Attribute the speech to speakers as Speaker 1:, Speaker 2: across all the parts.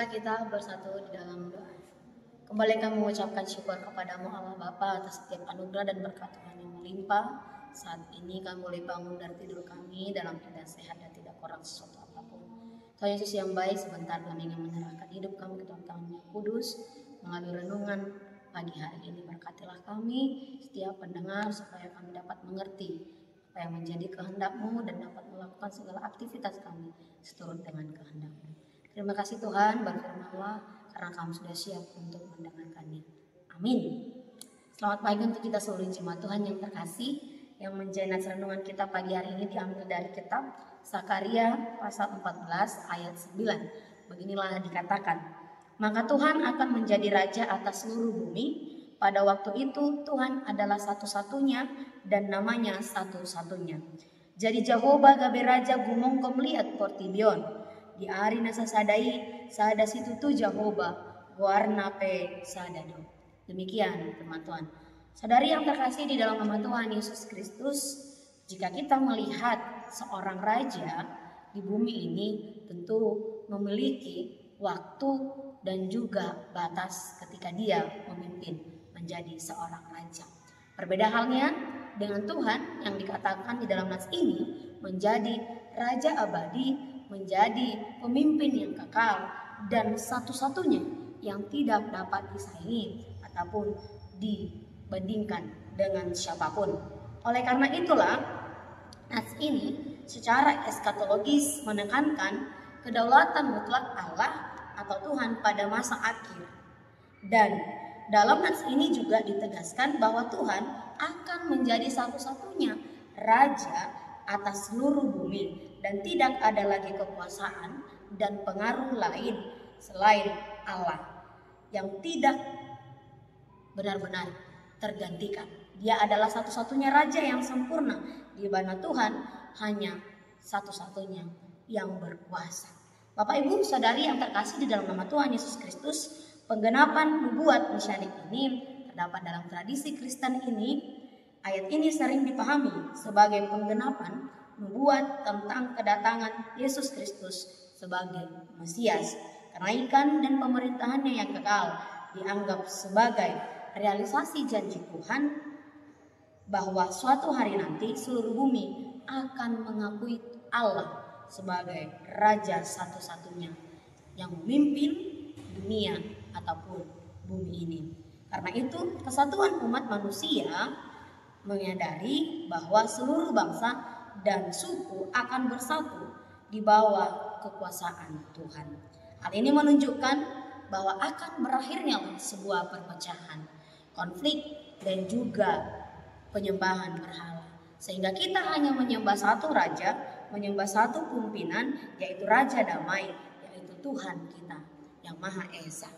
Speaker 1: Marilah kita bersatu di dalam doa. Kembali kami mengucapkan syukur kepadamu Allah Bapa atas setiap anugerah dan berkat Tuhan yang melimpah. Saat ini kami boleh bangun dari tidur kami dalam keadaan sehat dan tidak kurang sesuatu apapun. Tuhan Yesus yang baik, sebentar kami ingin menyerahkan hidup kami ke dalam tangan yang kudus. Melalui renungan pagi hari ini berkatilah kami setiap pendengar supaya kami dapat mengerti apa yang menjadi kehendak-Mu dan dapat melakukan segala aktivitas kami seturut dengan kehendak-Mu. Terima kasih Tuhan, berfirman-Lah karena kami sudah siap untuk mendengarkannya. Amin. Selamat pagi untuk kita seluruh jemaat Tuhan yang terkasih. Yang menjadi nats renungan kita pagi hari ini diambil dari kitab Sakaria pasal 14 ayat 9. Beginilah dikatakan, maka Tuhan akan menjadi raja atas seluruh bumi. Pada waktu itu Tuhan adalah satu-satunya dan namanya satu-satunya. Jadi Jehovah gabe raja gumong komliat portibion. Di hari nasa sadai sada situ tu Jehovah warna pe sadado. Demikian firman Tuhan. Saudari yang terkasih di dalam nama Tuhan Yesus Kristus, jika kita melihat seorang raja di bumi ini tentu memiliki waktu dan juga batas ketika dia memimpin menjadi seorang raja. Berbeda halnya dengan Tuhan yang dikatakan di dalam nats ini menjadi raja abadi, menjadi pemimpin yang kekal dan satu-satunya yang tidak dapat disaingi ataupun dibandingkan dengan siapapun. Oleh karena itulah nats ini secara eskatologis menekankan kedaulatan mutlak Allah atau Tuhan pada masa akhir. Dan dalam nats ini juga ditegaskan bahwa Tuhan akan menjadi satu-satunya raja atas seluruh bumi dan tidak ada lagi kekuasaan dan pengaruh lain selain Allah yang tidak benar-benar tergantikan. Dia adalah satu-satunya raja yang sempurna, di mana Tuhan hanya satu-satunya yang berkuasa. Bapak Ibu Saudari yang terkasih di dalam nama Tuhan Yesus Kristus, penggenapan nubuat mesyanik ini terdapat dalam tradisi Kristen ini. Ayat ini sering dipahami sebagai penggenapan nubuat tentang kedatangan Yesus Kristus sebagai Mesias. Kenaikan dan pemerintahannya yang kekal dianggap sebagai realisasi janji Tuhan bahwa suatu hari nanti seluruh bumi akan mengakui Allah sebagai Raja satu-satunya yang memimpin dunia ataupun bumi ini. Karena itu kesatuan umat manusia menyadari bahwa seluruh bangsa dan suku akan bersatu di bawah kekuasaan Tuhan. Hal ini menunjukkan bahwa akan berakhirnya sebuah perpecahan, konflik dan juga penyembahan berhala. Sehingga kita hanya menyembah satu raja, menyembah satu pimpinan, yaitu Raja Damai, yaitu Tuhan kita yang Maha Esa.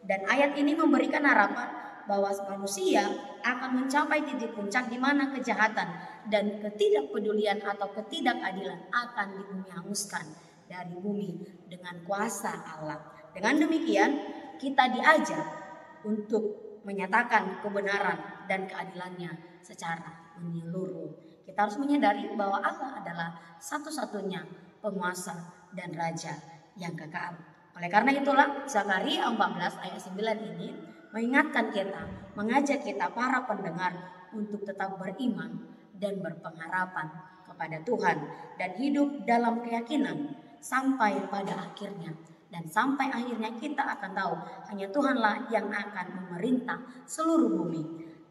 Speaker 1: Dan ayat ini memberikan harapan bahwa manusia akan mencapai titik puncak di mana kejahatan dan ketidakpedulian atau ketidakadilan akan dihanguskan dari bumi dengan kuasa Allah. Dengan demikian, kita diajar untuk menyatakan kebenaran dan keadilannya secara menyeluruh. Kita harus menyadari bahwa Allah adalah satu-satunya penguasa dan raja yang kekal. Oleh karena itulah Zakaria 14 ayat 9 ini mengingatkan kita, mengajak kita para pendengar untuk tetap beriman dan berpengharapan kepada Tuhan dan hidup dalam keyakinan sampai pada akhirnya. Dan sampai akhirnya kita akan tahu hanya Tuhanlah yang akan memerintah seluruh bumi,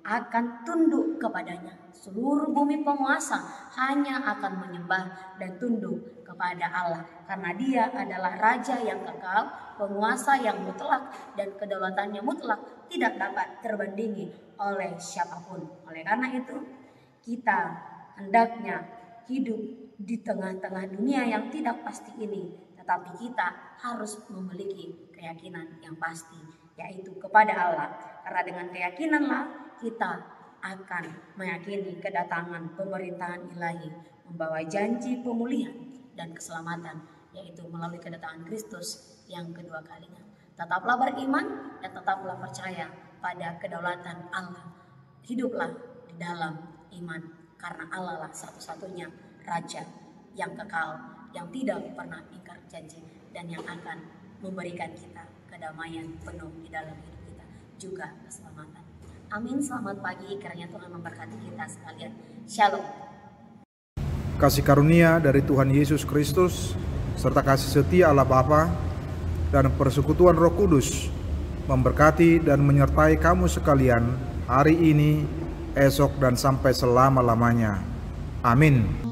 Speaker 1: akan tunduk kepadanya. Seluruh bumi penguasa hanya akan menyembah dan tunduk kepada Allah, karena Dia adalah Raja yang kekal, penguasa yang mutlak, dan kedaulatannya mutlak tidak dapat terbandingi oleh siapapun. Oleh karena itu, kita hendaknya hidup di tengah-tengah dunia yang tidak pasti ini, tetapi kita harus memiliki keyakinan yang pasti, yaitu kepada Allah. Karena dengan keyakinanlah kita akan meyakini kedatangan pemerintahan ilahi, membawa janji pemulihan dan keselamatan, yaitu melalui kedatangan Kristus yang kedua kalinya. Tetaplah beriman dan tetaplah percaya pada kedaulatan Allah. Hiduplah di dalam iman, karena Allah lah satu-satunya Raja yang kekal, yang tidak pernah ingkar janji dan yang akan memberikan kita kedamaian penuh di dalam hidup kita, juga keselamatan. Amin. Selamat pagi, kiranya Tuhan memberkati kita sekalian. Shalom.
Speaker 2: Kasih karunia dari Tuhan Yesus Kristus serta kasih setia Allah Bapa dan persekutuan Roh Kudus memberkati dan menyertai kamu sekalian hari ini, esok, dan sampai selama-lamanya. Amin.